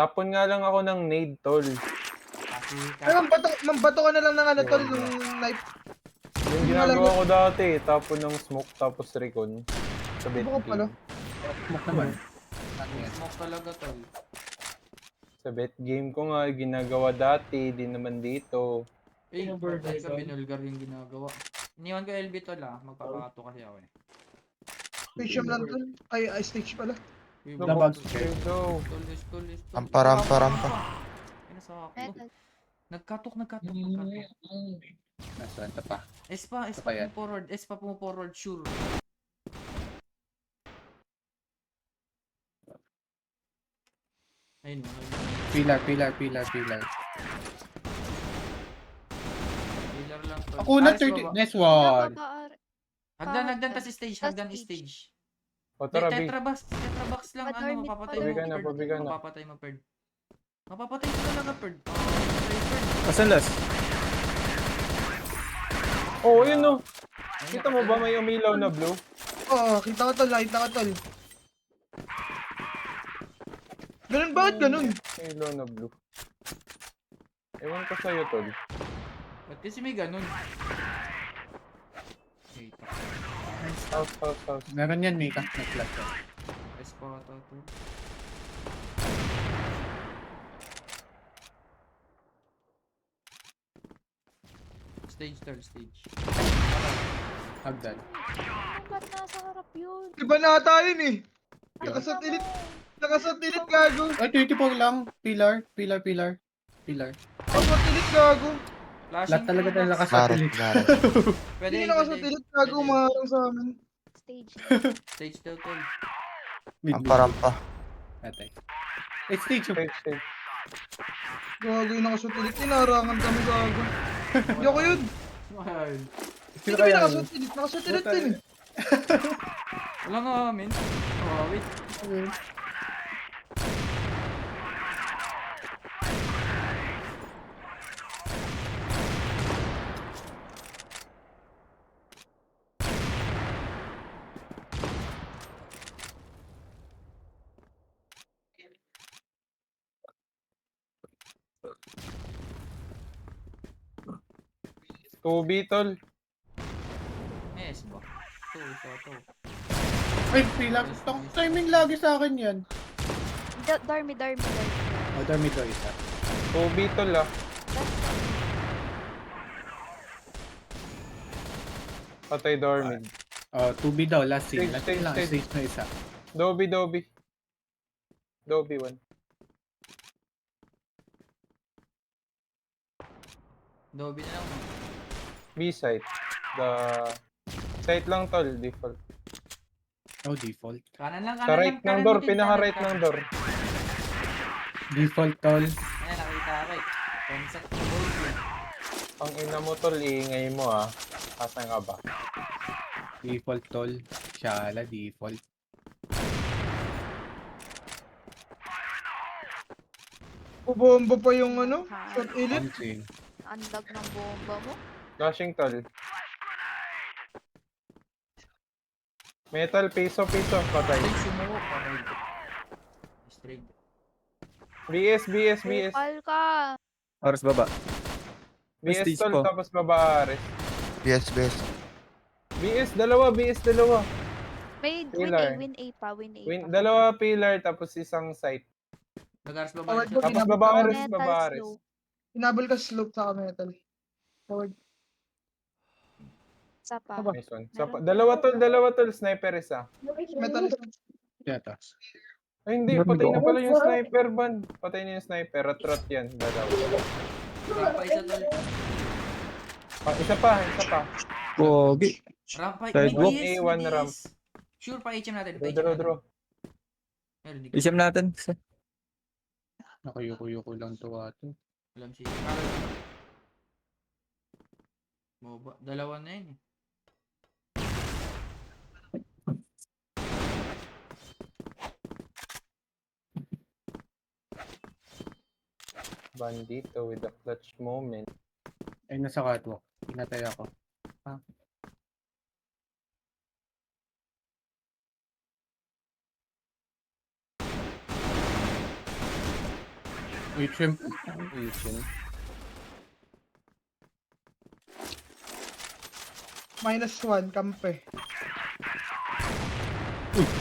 Tapon nga lang ako ng nade, tol. Kasi Ay, mambato ka na lang ng ano, tol, Yun. nung knife. Yung Yung alam ginagawa ko dati, tapon ng smoke tapos recon. Sa bet Subukan pala. game. Smoke naman. Ano yan? smoke talaga tol. Sa bet game ko nga, ginagawa dati, di naman dito. Eh, patay ka, binulgar yung ginagawa. Iniwan ko LB tol magpapakato kasi ako eh. Stage lang, tol. Ay, stage pala. Uy, Labag. Go. Tol. Rampa. Pinasakto. Metal. Nagkatok. Nasaan ta pa? Espa pa yan? pumu-forward, sure. Ayun. Pillar. Pillar lang tol. Ako na Ares 30. baba. Nice one. Hagdan tas stage, hagdan stage. O tara, B. Tetrabox lang Madormit mapapatay Pabi ka mo. na, Perd. pabi ka na. Mapapatay mo, Perd. Mapapatay ko talaga, Perd. Perd. Asan last? Oh, yun no. Kita mo ba may umilaw na blue? Oo, kita ko, tol. Nakita ko, tol. Ganun, bakit ganun? May umilaw na blue. Ewan ko sa'yo, tol. Ba't kasi may ganun? House. Meron yan, Mika. Nag-flash ka. Espa ata to. Stage. Hagdan. Ba't nasa harap yun? Iba na ata yun eh. Nakasatilit. Nakasatilit, gago. Ay, 24 lang. Pillar. Nakasatilit, gago. Lahat talaga tayo Barret. nakasatilit. Pwede, Hindi nakasatilit, gago. Umaharang sa amin. Stage. Stage daw tol. Rampa. Atay. Eh, stage. Stage. Gago yung nakasatilit. Inarangan kami, gago. Hindi ako yun. Mahal. Hindi kami nakasatilit. Nakasatilit din eh. Wala nga amin. Oh, wait. Tubi, tol. Yes ba? To. Ay, pillar. Timing lagi sa akin yan. Dormy. Oh, dami to isa. Tubi, tol ah. Patay dormid. Oh, 2B daw, last scene. Last Stage. scene lang, stage na isa. Dobby. Dobby 1. Dobby na lang. B site. The site lang, tol. Default. Oh, default. Kanan lang. Sa right ng door. Pinaka-right ng door. Default, tol. Ayan, nakita ko eh. Concept ng gold yun. Ang ina mo, tol. Iingay mo ah. Asan ka ba? Default, tol. Shala, default. Bubomba pa yung ano. Shot elite. Something. Andag ng bomba mo. Flashing, tol. Metal, piso. Patay. Ay, sumuko. Patay. Straight. BS. Bukal ka. Oras baba. BS, Prestige tol. po. Tapos babaares. BS. BS, dalawa. May Pillar. win A pa. Dalawa pillar, tapos isang site. Nag-ars ba Forward ba? mo, Tapos pinababa. babaares. Hinabol ka slope sa metal. Forward. Isa pa. Nice one. Dalawa tol. Sniper isa. Metal is Yata. Ay, hindi. Patay na pala yung sniper, ban. Patay na yung sniper. Rat yan. Dalawa. Rampa isa tol. Isa pa. Pogi. Rampa. Sidewalk. May A1 DS. ramp. Sure, pa-HM natin. Draw. Meron, di ko. Isam natin. Nakayuko-yuko lang to ato. Alam siya. MOBA. Dalawa na yun eh. Bandito with a clutch moment. Ay, nasa catwalk. Pinatay ako. Wait, shrimp. Yun. -1, kampe.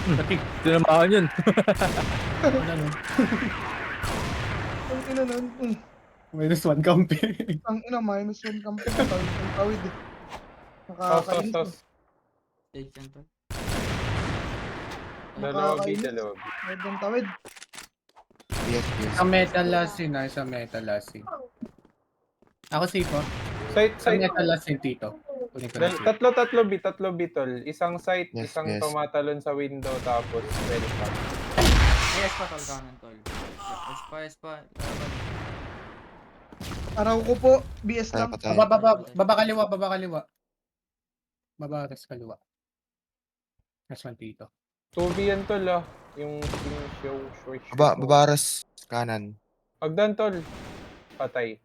Pati. Tinamaan yun. Wala no. Ang ina nun. -1 kampi. Ang ina, -1 kampe. Ang tawid eh. Nakakainis. Tos. Stage yan tol. Dalawa B, Nakakainis. dalawa B. Tawid ng tawid. BS, BS. Sa metal last yun ah, sa metal last yun. Ako safe oh. Site, Sa site. metal last yun tito. Kunin ko na safe. Tatlo B, tol. Isang site, Yes, isang yes. tumatalon sa window, tapos welcome. Yes pa tol kanan tol. Espa. Laban. Araw ko po, BS Patay, lang. patay. Baba kaliwa. Baba res kaliwa. Last one tito. 2B yan, tol, ah. Yung show. Babaras. Kanan. Agdan, tol. Patay.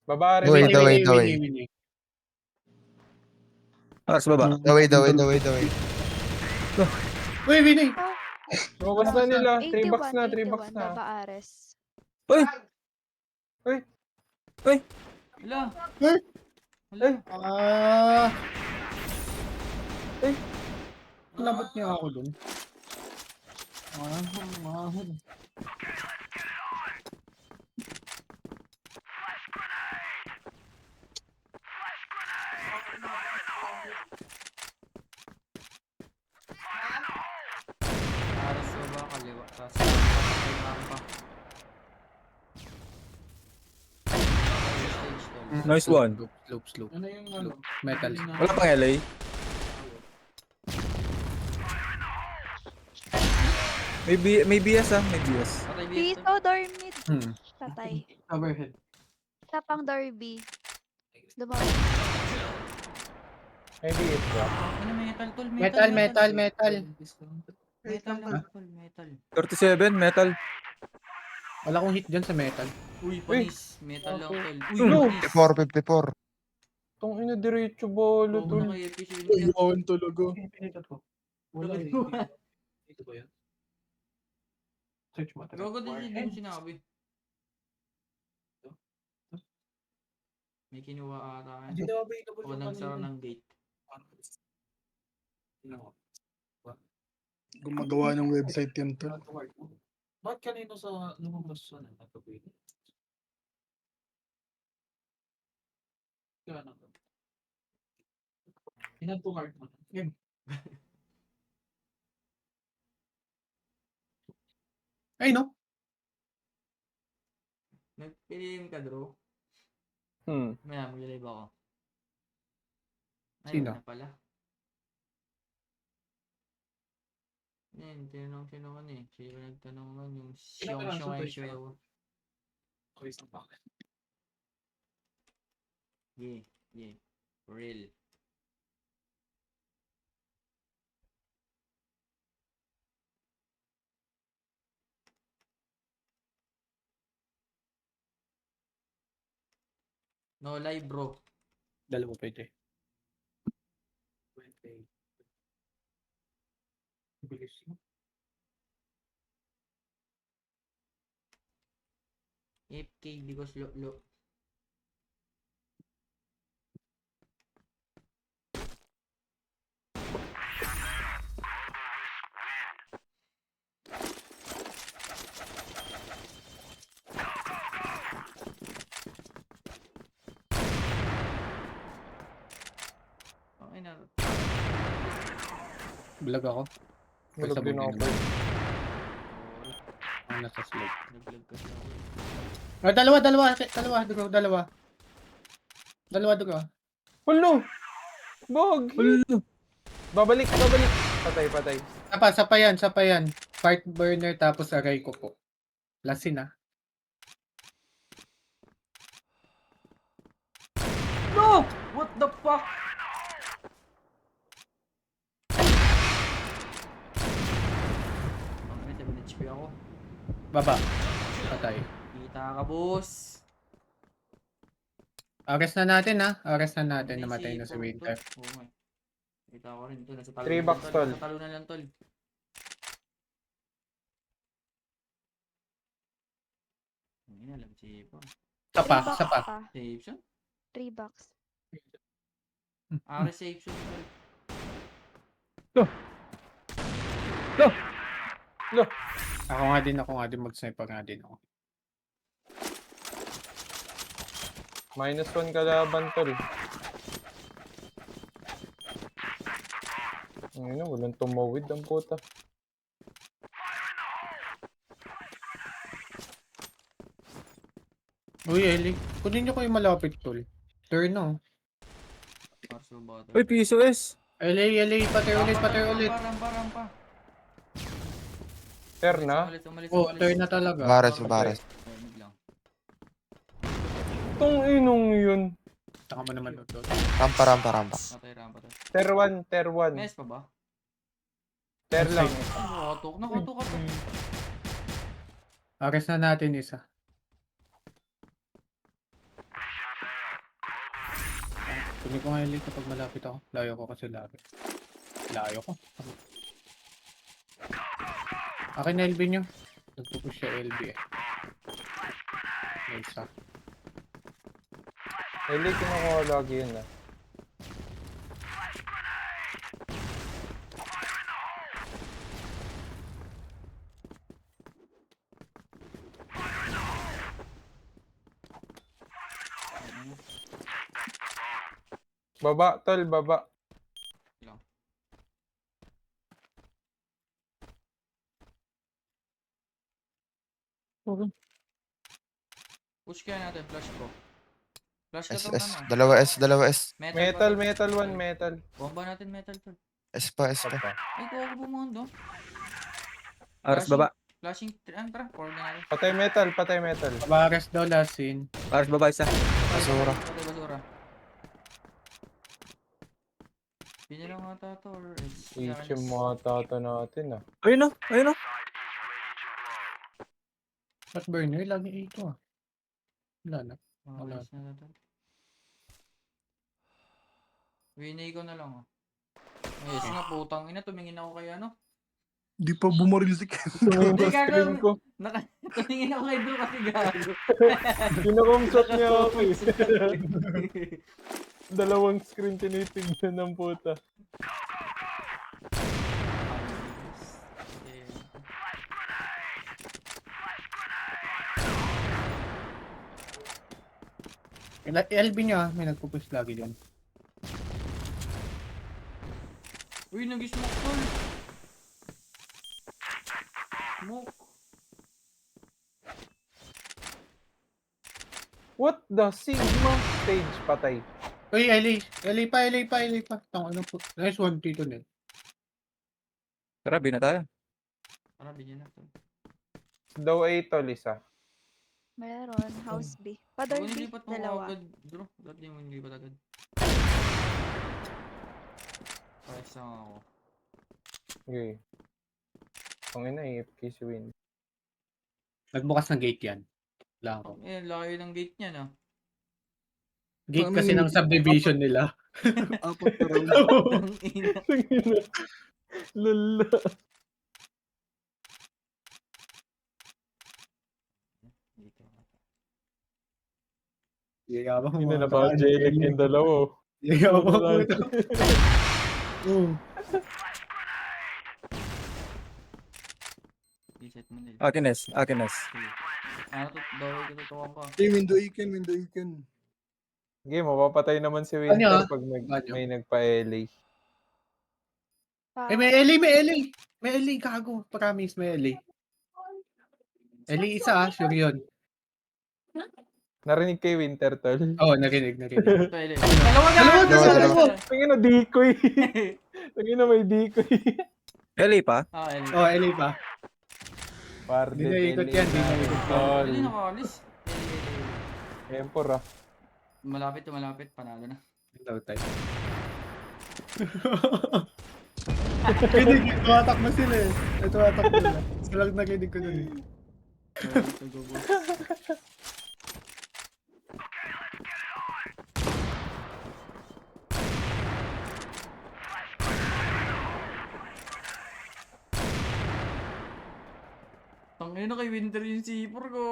Babae Daway, rin. daway. Winnie. Ars baba. Daway. Uy, Winnie! Lumabas na nila. 3 box 81, na, 3 box 81, na. Baba Ares. Wala. Uy! Wala. Eh! Labot niya ako dun. Aras baba kaliwa. Tapos patay rampa. Stage tol. Nice one. Slope. Metal. Wala pang LA. May BS ah. May BS. Patay BS Dito, tol. dormit. Hmm. Patay. Overhead. Isa pang Dorby. Lumabas. Maybe it's ba? Ano metal tol? Metal. Metal lang tol. Metal. 37, metal. Wala akong hit dyan sa metal. Uy, panis. Metal lang tol. Uy, No. panis. 54. Tong ina diretso bolo, Oo, tol. naka-efficient yan. Ayun talaga. Gago din hindi mo sinabi. May kinuha ata. O nagsara ng gate. Gumagawa ng website yan to. Ba't kanino sa lumabas sa nagkakabili? Kaya inan po card mo. Ay no? Nagpilim ka, Drew. Maya, mag-live ako. Ay, Sino? wala na pala. Yan, tinanong sino ka eh. Sino nagtanong man yung siyong ay siyong. Okay, isang packet. Yeah. For real. No lie, bro. Dalawa pwede. Bilis mo. AFK because lo. Okay na. Vlog ako. Hulog din ako. Sorry. Ang nasa slope. Nag-vlog kasi ako. Ah, dalawa. Dalawa. Hulo! Bog! Babalik. Patay. Sapa yan. Fart burner tapos aray ko po. Lasin ah. No! What the fuck? May 7 HP ako. Baba. Patay. Kita ka, boss. Ares na natin ha. Ay, Namatay na si Winter. Oo nga. Kita ko rin ito. Nasa talo 3 na box, lang, tol. Nasa talo na lang, tol. niya alam si Ipo. Isa pa, 3 box isa pa. pa. Safe siya? 3 box. Safe siya. Ako nga din mag-sniper nga din ako. -1 kalaban, tol. Ayun na, walang tumawid ang puta. Uy, Eli. Kunin niyo ko yung malapit, tol. Turn no. Para sa bata. Uy, piso S. Eli, patay ulit. Rampa. Ter na. Umalis. Oh, turn na talaga. Baras. Mid lang. Itong inong yun. Taka mo naman, tol. Rampa. Patay rampa to. Ter 1. Mes pa ba? Ter lang. Nakatok. Ares na natin isa. Kunin ko nga Eli kapag malapit ako. Layo ko kasi lagi. Layo ko. Akin na LB nyo. Nagpupush siya LB eh. May isa. Eli, kinukuha lagi yun ah. Baba, tol, baba. Push kaya natin, flash ko. Flash ka to S. ano? Dalawa S. Metal 1, metal. Bomba natin metal to. S pa. Apa. Ay, kuha ko bumundo. Aras baba. Flashing, tara, forward na natin. Patay metal. Ares daw last scene. Aras baba isa. Basura. Patay basura. Pinya lang ata to or HM mga tata natin ah. Ayun o. Ba't burner? Lagi ito ah. Wala na. Wala na to. Winay ko na lang oh. Yes nga putang ina, tumingin ako kay ano. Di pa bumaril si Ken. Hindi Screen ko. Tumingin ako kay Do kasi gago. Kinukumsat niya ako eh. Dalawang screen tinitignan ng puta. LB nyo ah. May nagpupush lagi dyan. Uy, nag-smoke tol. Smoke. What the Sigma stage patay. Uy, LA pa. Tang ano po. Nice one dito net. Tara, na tayo. Tara, bigyan na to. Daw A tol isa. Meron. House B. Father Huwag B. nilipat mo Dalawa. agad, bro. Ba't di mo nilipat agad? Pares lang ako. Okay. Ang ina AFK si Win. Nagbukas ng gate yan. Lang ko. Eh, layo ng gate niya na. Gate kasi ng subdivision nila. Apat na round. Ang ina. Lala. Dito. Yayabang Hindi na ba Jelek yung dalawa. Yayabang mo ito. Reset mo nila. Akin S. Ano to? Daway ko tutuwa pa. Hey, window Iken. Game, mapapatay naman si Winter Ano? pag Ano? may nagpa-LA. Eh, may LA. May LA, gago. Promise, may LA. LA isa ah, sure yun. Narinig kay Winter, tol. Oo, narinig. Pwede. Dalawa. Tingin na decoy. Tingin na may decoy. LA pa. Ah, Ellie. Oo, LA pa. Parde, Di na ikot yan, di na ikot yan. Tol. Hindi nakaalis. Emper ah. Malapit, panalo na. Low time. Kinig, tumatak mo sila eh. Tumatak mo sila. Salag na kinig ko dun eh. Tangina kay Winter yung C4 ko.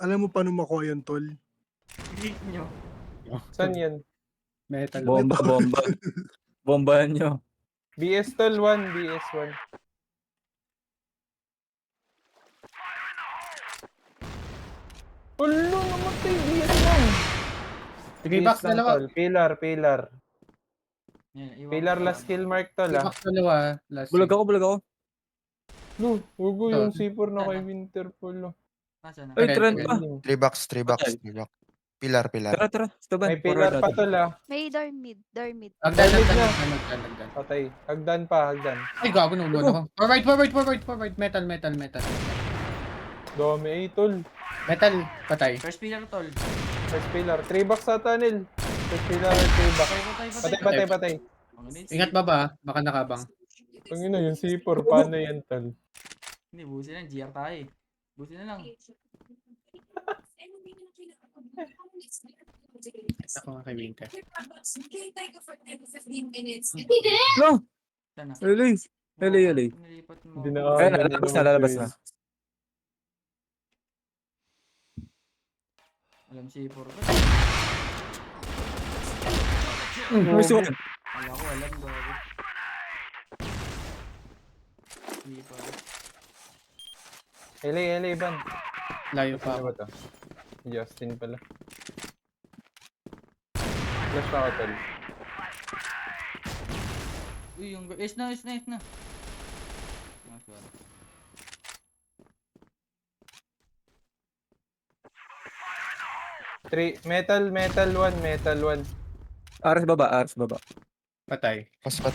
Alam mo paano makuha yun, tol? Click nyo. Saan yan? Metal. Bomba, bomba. Bombahan nyo. BS tol 1, BS 1. Ulo, namatay BS 1. 3 box dalawa. Pillar, pillar. Yan, iwan Pillar ko last lang. kill mark tol 3 ah. box dalawa. Last Bulag ako, bulag ako. No, hugo Ito. yung C4 na kay Ano? Winterpool. Nasaan na? Ay, Red, trend red. pa. 3 box, 3 box. Pilar, pilar. Tara, tara. Staban. May pillar pa tol ah. May door mid, door mid. Hagdan, Damage hagdan, na. hagdan, hagdan. Patay. Hagdan pa, hagdan. Ay, gago na ako. Forward, forward, forward, forward. Metal, metal, metal. Dami eh tol. Metal, patay. First pillar tol. First pillar. 3 box sa tunnel. First pillar, 3 box. Patay. Patay, patay, patay. Ang ganun, Ingat baba, baka nakabang. Kung yun yung C4, paano yan tol? Hindi, busin na. GR tayo eh. Busin na lang. Ako nga kay Winter. No! Saan na? LA. LA. Nilipat mo. Hindi na Ayun, lalabas na, lalabas na. Alam si Puro. May suwan. Wala ko alam gago. Hindi pa. LA, ban. Layo pa Ano ako. ba to? Justin pala. Flash ako tol. Uy, yung is na. Ah, sorry. Metal 1. Aras baba, aras baba. Patay. Paspat.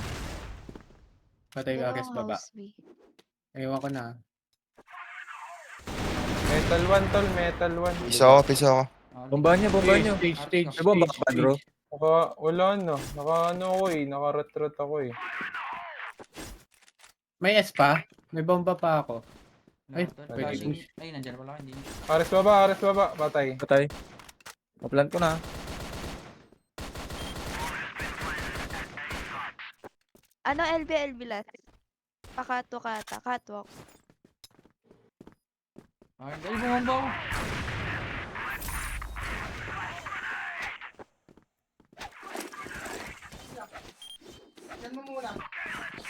Patay ka Ares Dalawang baba. house B. Ewan ko na. Metal 1 tol, metal 1. Pisa ako, pisa ako. Ah, Bombahan nyo, bombahan nyo. Stage. May bomba ka pa, bro? Wala no. Naka ako eh. Naka-ret ako eh. May S pa? May bomba pa ako. Ay, tol. pwede Flashing- push. Ay, nandiyan pala. Hindi. Ares baba. Patay. Patay. Maplan ko na. Ano LB last? Pakato kata, catwalk. Ay, dahil bumamba ako.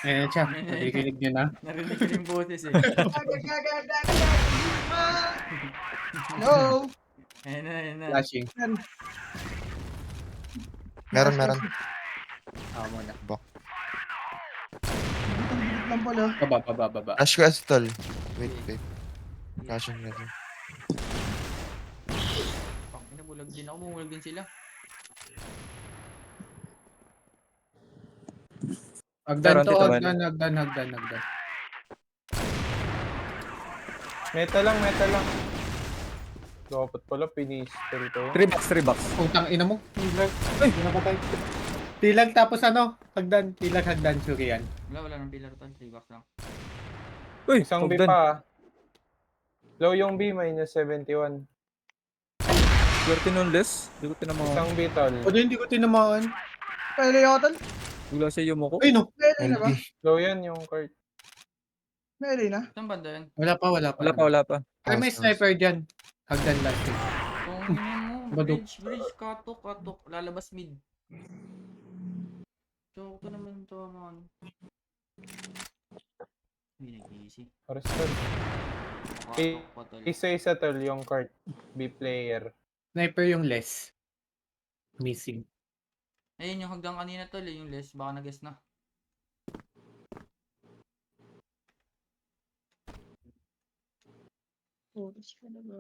Ayan siya. Nakikinig nyo na. Narinig ko yung boses eh. Hello! Ayun na. Flashing. Meron. Ako muna. Bitang-bit lang pala. Baba. Flash ko as tol. Wait. Flashing na din. Pang inabulag din ako. Bumulag din sila. Hagdan to, Tara, Tito, hagdan. Metal lang. Dapat pala pinistol to. 3 box. Utang ina mo. Ay, nakapatay. Tilag tapos ano? Hagdan. Suri yan. Wala ng pillar tol. 3 box lang. Uy, Isang B pagdan. pa. Low yung B, minus 71. Swerte nun, Les. Hindi ko tinamahan. Isang B tol. O hindi ko tinamaan. Pwede ako tol? Bigla siya yumuko. Ay no. May LA na ba? LB. Low yan yung card. May LA na? Saan banda yan? Wala pa. Wala pa. Ay, may sniper dyan. Hagdan last year. Kung mo. Badok. Bridge. Katok. Lalabas mid. So, ito naman to naman. Hindi nag-easy. Ares tol. Katok pa tol. Isa tol yung card. B player. Sniper yung less. Missing. Ayun yung hagdan kanina tol. Yung less. Baka nag-guess na. Oras ka na ba?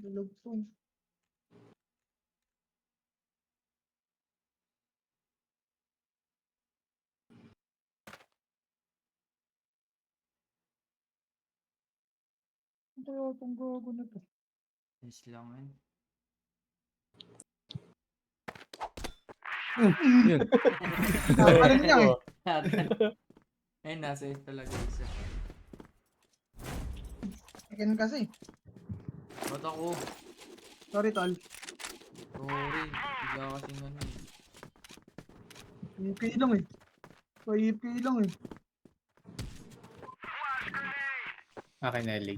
Dulog po. Ang tayo itong gago na to. Yes lang yan. Yun. Ano niya eh? Ayun, nasa it talaga isa. Akin kasi. Ba't ako? Sorry tol. Sorry. Bigla kasing ano eh. EP lang eh. 5 lang eh. Akin LA.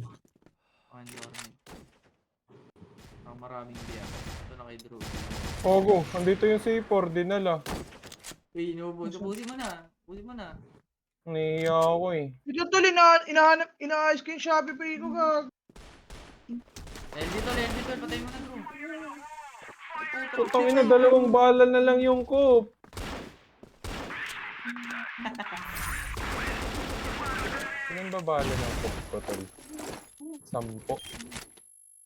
Akin dormid. Ang maraming biya. Ito na kay Drew. Pogo, andito yung C4, dinala. Uy, inubos. Ubusin mo na. Ubusin mo na. Naiiya ako eh. Ito tol, inaayos ko yung Shopee Pay ko gago. LB tol. Patay mo na, Drew. Putang ina, dalawang bala na lang yung coop. Ilan ba bala ng coop ko, tol? 10.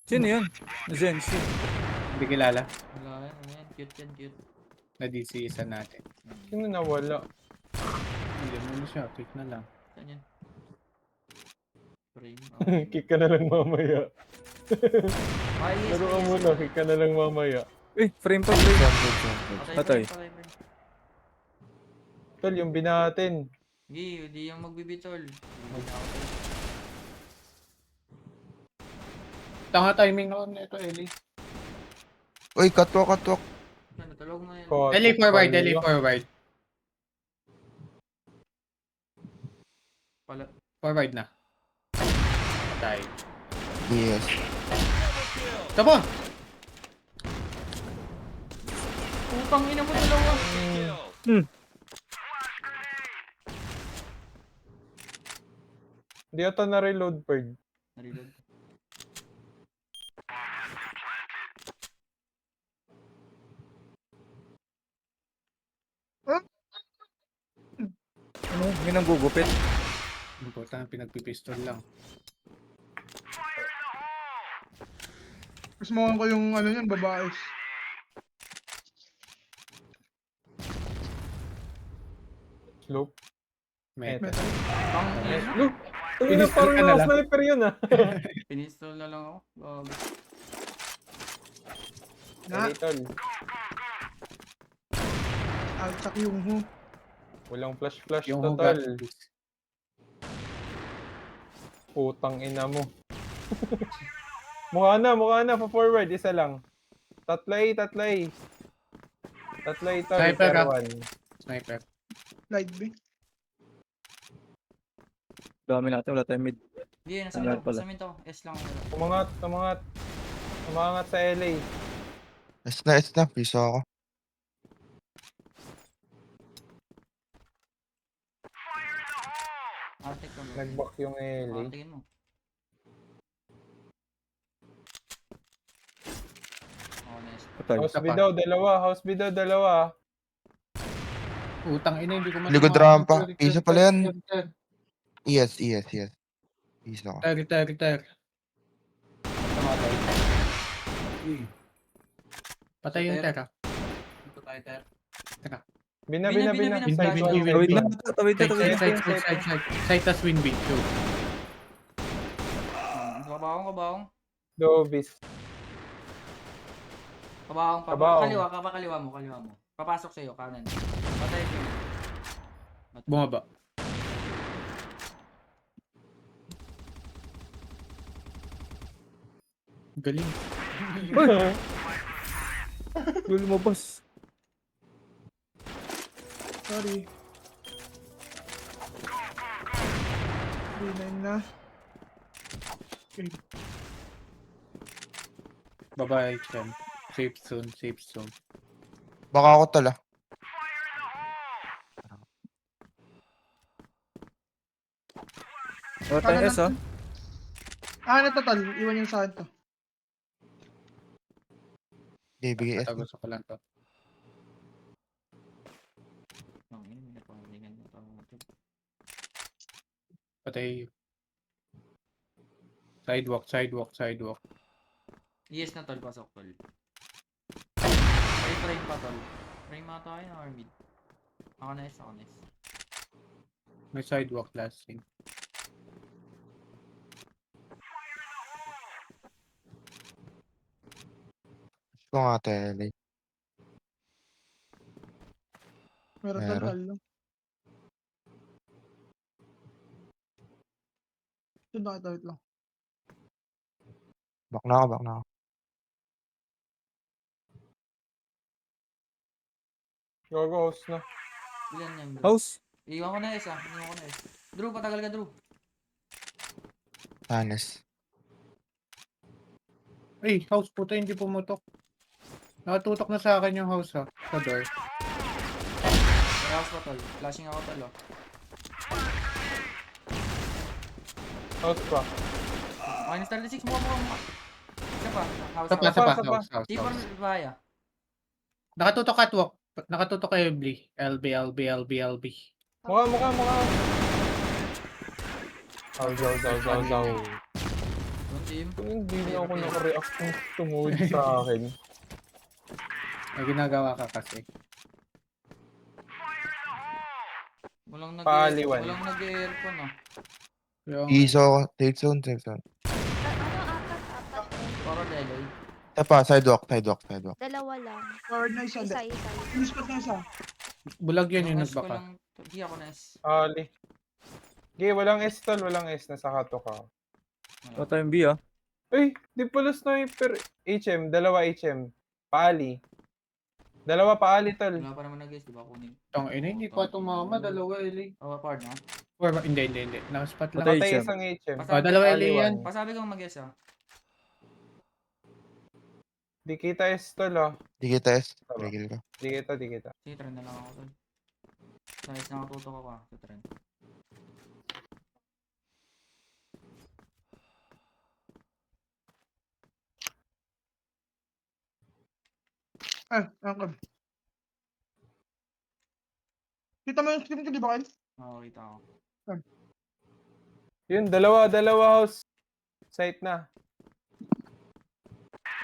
Sino yun? Zenshi. Hindi kilala. Wala yan. Cute yan, cute. Na-DC isa natin. Sino nawala? Hindi mo siya. Click na lang. Saan yan? Frame. Kick ka na lang mamaya. Ay, yes. Laro ka muna, kick ka na lang mamaya. Eh, frame pa, frame. Patay. Tol, yung binatin. Hindi yung magbibitol. Tanga timing noon ito, LA. Uy, catwalk. Natulog na yan. LA forward. Forward na. Patay. Yes. Tama! Putang ina mo dalawa. Hindi ata na-reload, Perd. Narilog. Ano? May nanggugupit. Important, pinagpipistol lang. Mas mukha ko yung ano yan, babae. Slope. Meta. Pang ina. Look! Tingnan parang ka na lang. sniper yun ah. Pinistol na lang ako. Bago. Na, Hey, tol. altak yung ho. Walang flash Yung to, hugat. tol. Putang ina mo. mukha na, pa-forward, isa lang. Tatlay, tol. Sniper ka. Taiwan. Sniper. Light B. Dami natin, wala tayong mid. Hindi, nasa Ano minto. pala? Nasa minto. S lang. Umangat sa LA. S na. Piso ako. Artik ko. Nag-back yung LA. Artikin mo. Honest. Patay. House B daw, dalawa. Utang ina, hindi ko Likod rampa. Piso pala yan. Yes. Piso ako. Retire. Patay yung Tera. Ito tayo, Ter. Bina. Bina. Side Bina. one, Tawid side lang. one. Tawid na. Side tas win beat. Go. Kabahong. Dobis. Kabahong. Kabahong. Kaliwa mo. Papasok sa'yo, kanan. Patay ko. Bumaba. Galing. Lumabas. Sorry. 3-9 na. Okay. Babae dyan. Safe zone. Baka ako tala. Wala tayong S, ah. Ano to tol? Iwan yung sa akin to. Bibigay S. Tatago sa ko lang to. Patay. Sidewalk. Yes na tol, pasok tol. Frame pa tol. Frame ata kayo na or mid? Ako na S. May sidewalk last thing. Gusto nga tele. Meron Meron. tol lang. Ito na kita, wait lang. Back na ako. Gogo, house na. Ilan yan bro? House. Iwan ko na S. Drew, patagal ka Drew. Tanes. Ay, house puto, hindi pumutok. Nakatutok na sa akin yung house ha. Sa door. House pa tol. Flashing ako tol oh. House pa. Minus 36 mo. Isa pa. House Sa pa, house. sa pa, Sa pa. house, house, T4 house. Vaya. Nakatutok catwalk. Nakatutok kay LB. Mukha. Zaw. Yung team. Hindi na ako nakareact kung tumuhod sa akin. May ginagawa ka kasi. Walang Paaliwan. nag-aircon ah. Yung, Iso, safe zone, safe zone. Apat. Para delay. Isa pa, sidewalk. Dalawa lang. Forward na isa. Isa. Finish na isa. bulag yun yung S ko nagbaka. lang. Di ako na S. Ali. Okay, walang S tol, walang S. Nasa kato ka. Patay yung B ah. Ay, di pala sniper. HM, dalawa HM. Paali. Dalawa paali tol. Wala pa naman nag-S. Di ba kunin? Tang ina, hindi pa tumama. Dalawa LA. Oh, part na. Or, hindi. Nakaspot lang. Patay. Patay HM. isang HM. Oh, dalawa Paali LA yan. one. Pasabi kong mag-S ah. Di kita S tol ah. Di kita S. Tama. Tigil ka. Di kita. Sige, trend na lang ako tol. Nice, nakatutok ako ah. Sa trend. Angkab. Kita mo yung screen ko, di ba, Kyle? Makakita ako. Yun, dalawa house. Site na.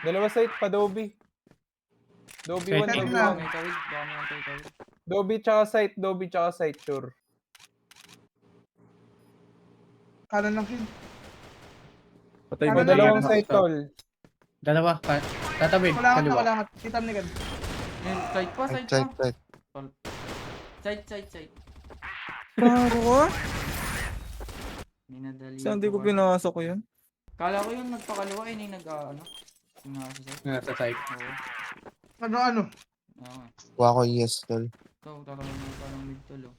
Dalawa site pa, Dobby. Dobby Site 1, na. Dobby Baka 1. may tawid. Baka may tawid. Dobby tsaka site, sure. Kanan lang kill. Patay Ano ba? na Dalawang yan? site, tol. Dalawa. Tatawid. Kaliwa. Wala ka. Kita mo ni Kyle. Side pa. Side. Side. Paro ka? Minadali. Saan di ko pinasok ko yun? Kala ko yung nagpakaliwa yun yung nag-ano. Yung nasa side. Nasa side. Oo. Ano? Oo. Kuha ko ES, tol. So, tatanong mo pa ng mid tol oh.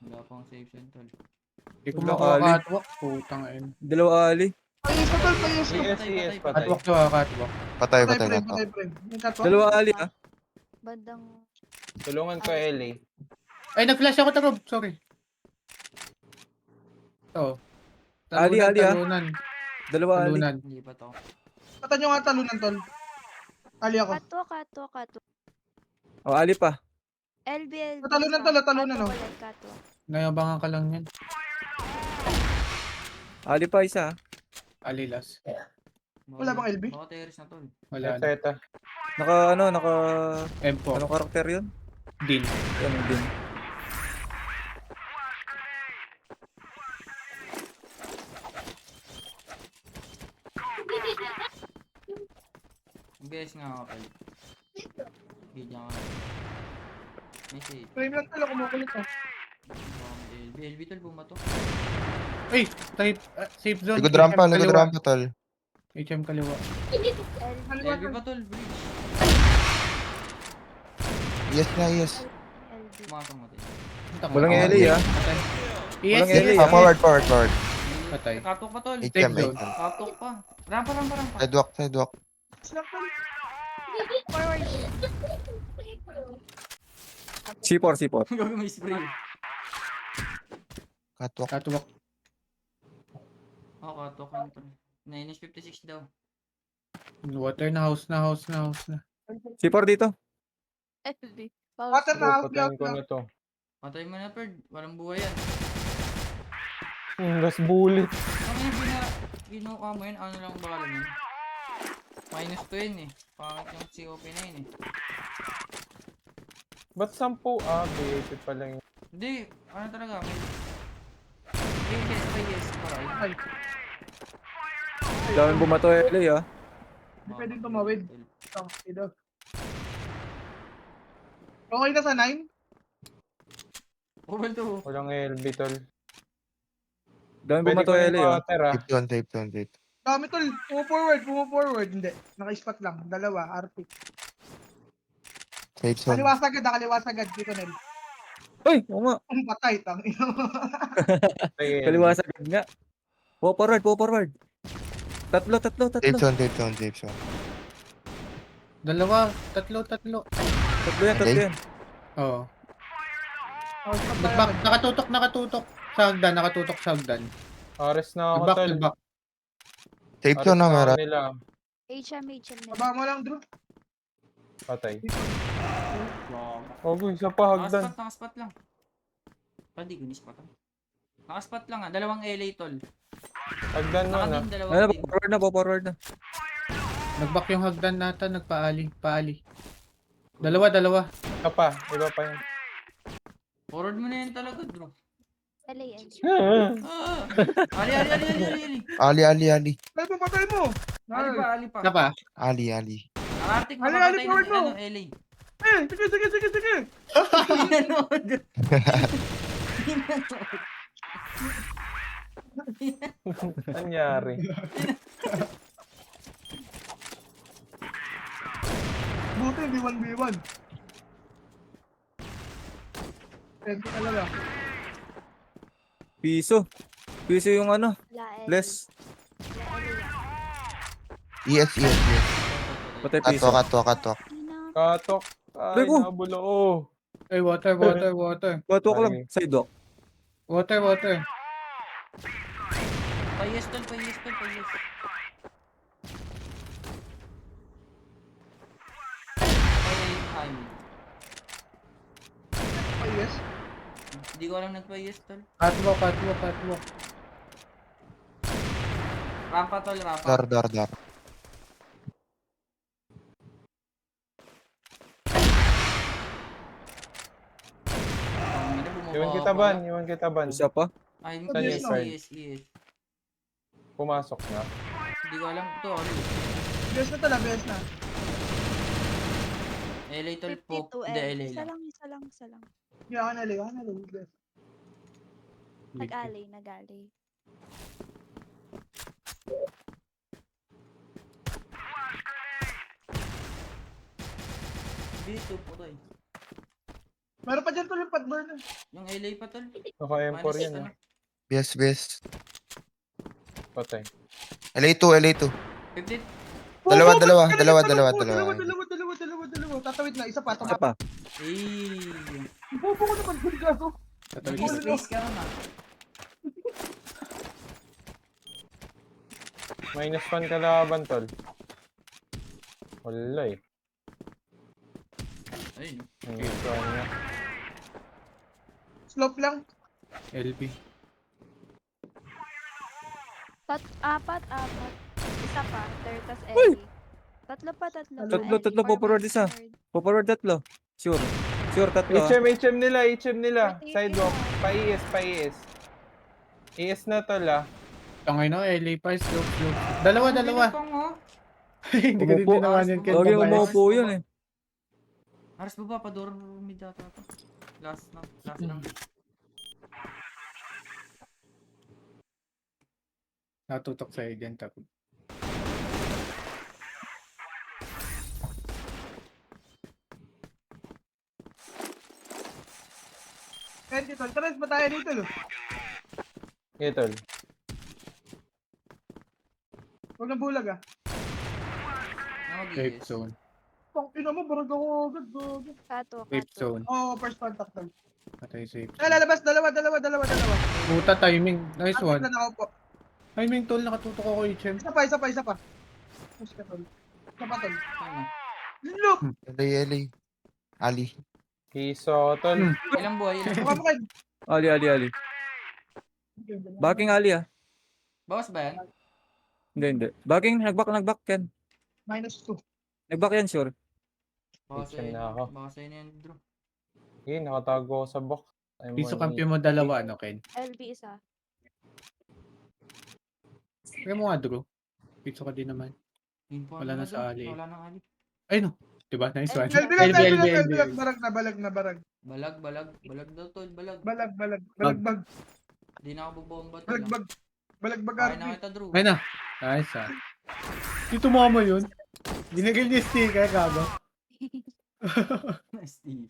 Wala pang safe zone tol. Hindi ko Wala, makuha Ali. catwalk. Putang ina. Dalawa ali. Payos pa tol, payos pa. CS, patay. Catwalk to ha, catwalk. Patay. Patay. Yung catwalk. Dalawa ali ah. Bandang... Tulungan ko, LA. Ay, nag-flash ako tarob. Sorry. Oo. Ali, ah. Talunan. Dalawa ali. Talunan. Hindi pa to. Patan nyo nga talunan, tol. Ali ako. Kato. Oh, ali pa. LB. Talunan, oh. Kato. Ngayabangan ka lang yan. Ali pa isa ah. Alilas. Wala bang LB? Baka terrace na tol. Wala na. Zeta. Naka M4. anong karakter yun? Din. Yan din. Mag-S nga ako tol. Bigyan ka. May safe. Frame lang tol, kumukulit ah. Baka may LB. LB tol bumato. Ay, safe zone. Likod rampa, tol. HM kaliwa. Kaliwa, LB tol. pa tol. Bridge. ES na, ES. LB. Pumasok mo tol. Walang Oh, LA ah. Patay. Yes, Walang yes. LA, Ah, forward. Patay. Katok pa tol. HM. zone. Katok pa. Rampa. Sidewalk. Snap, tol. Forward. C4. Gagawin may spray. Catwalk. Catwalk. Oo, katok yun tol. Minus 56 daw. Water na house na. C4 dito. LB. Water na, house Patayin ko na to. Patay mo na Perd. Walang buhay yan. Gas bullet. Ang ginawa mo yun, ano lang bala yun? Minus 2 yun eh. Pangit yung COP na yun eh. Ba't 10? Ah, B8 pala yun. Hindi, ano talaga, may... yes, paray. Ay, Daming bumato LA ah. hindi pwedeng tumawid. Ito. Okay na sa 9? Bubal to. Walang LB, tol. Daming Pwede bumato ko na LA ah. i-counter ah. Safe zone. Dami tol. Forward. Hindi. Naka-spot lang. Dalawa, RP. Safe zone. Kaliwa sagad. Dito Nel. Uy, oo nga. Patay, tang ino. Ay, Kaliwa sa gad nga. Po forward, po forward. Tatlo. Safe zone, safe zone, safe zone. Dalawa, tatlo. Tatlo yan. Oo. Oh, stop tayo. Nagback, nakatutok. Sa hagdan. Ares na ako, Nagback, tol. nagback. Safe Ares zone na na ako meron. nila. HM nila. Baba mo lang, Drew. Patay. Wow. Oh, isa pa hagdan. Nakaspot lang. Pwede ko nispat. Nakaspot lang ah. Dalawang LA tol. Hagdan mo na. Nakadin, dalawang Ayun, din. po forward na. Nagback yung hagdan nata, paali. Dalawa. Iba pa yun. Forward mo na yan talaga, bro. LA. Ah! Ali. Ali. Patay mo. Ali pa. Isa pa. Ali. Arctic Ali, mapapatay forward ng mo. LA. Sige. Anyari. Buti, hindi 1v1. Pwede talaga. Piso yung ano, La LA. less. La LA. Yes. Patay piso. Katok. Katok. Ay, Rego. nabulo ko. Ay, water. Bato ko lang. Ay. Sidewalk. Water. Payes tol. Yes. Hindi ko alam nagpayes tol. Catwalk. Rampa tol, rampa. Dar. Iwan kita ban. Isa pa. Ay, Saan yes. yung Pumasok na. Hindi ko alam ito. Bes na tala, bes na. LA tol po. 52 Hindi, M. LA Isa lang. lang. Hindi ako nali. Bes. Nag-alley. Dito po tol. Meron pa dyan tuloy yung padburn. Yung LA pa tol. Naka M4 Minus yan. ano. Yes. Patay. LA2. 50. Dalawa. Dalawa. Tatawid na, isa pa. Isa pa. Eh. Bobo ko naman, good gago. Space ka naman. -1 kalaban, tol. Wala eh. Ayun. Ang gusto niya. Slope lang. LB. Apat. Isa pa. Third, tas LA. Tatlo pa. Tatlo po forward isa. Po forward tatlo. Sure tatlo. ah. HM nila. Pwede Sidewalk. yun. Pa-ES. ES na, tol ah. Tangay na, LA pa, slope. Dalawa. Hindi ko din Umupo. tinawan yun. Ken, Lagi babae. umupo yun eh. Aras baba pa door mid data to. Last lang. Natutok sa'yo dyan, tapos. Pwede tol. Tres ba tayo dito, lo? Okay, tol. Huwag na bulag, ah. Safe zone. Ina mo, barag ako agad, gago. Safe zone. Oo, first contact tol. Patay safe zone. Lalabas, dalawa. Puta, timing. Nice At one. na ako po. Timing, tol. Nakatutok ako, HM. Isa pa. Push ka, tol. Isa pa, tol. Ano? Look! LA. Ali. Kiso, tol. Ilang buhay? Baka mo kayo. Ali. Backing Ali ah. Bawas ba yan? Hindi. Backing, nagback Ken. -2. Nagback yan sure. Bawas Kitchen sa'yo na ako. Bawas sa'yo na yan, bro. Okay, nakatago ako sa box. I'm Piso on kampiyon mo dalawa, ano, Ken? LB isa. Kaya mo nga, Drew. Piso ka din naman. Yun po, Wala ano na sa Ali. Wala na Ali. Ay, no. Diba? Nice one. LB. Barag na, barag. Balag daw tol, balag. Balag. Di na ako bubomba tol. Balag, Kaya na kita, Drew. Ay na. Nice ah. Dito mama yun. Ginagil niya sticker, gago. Steve.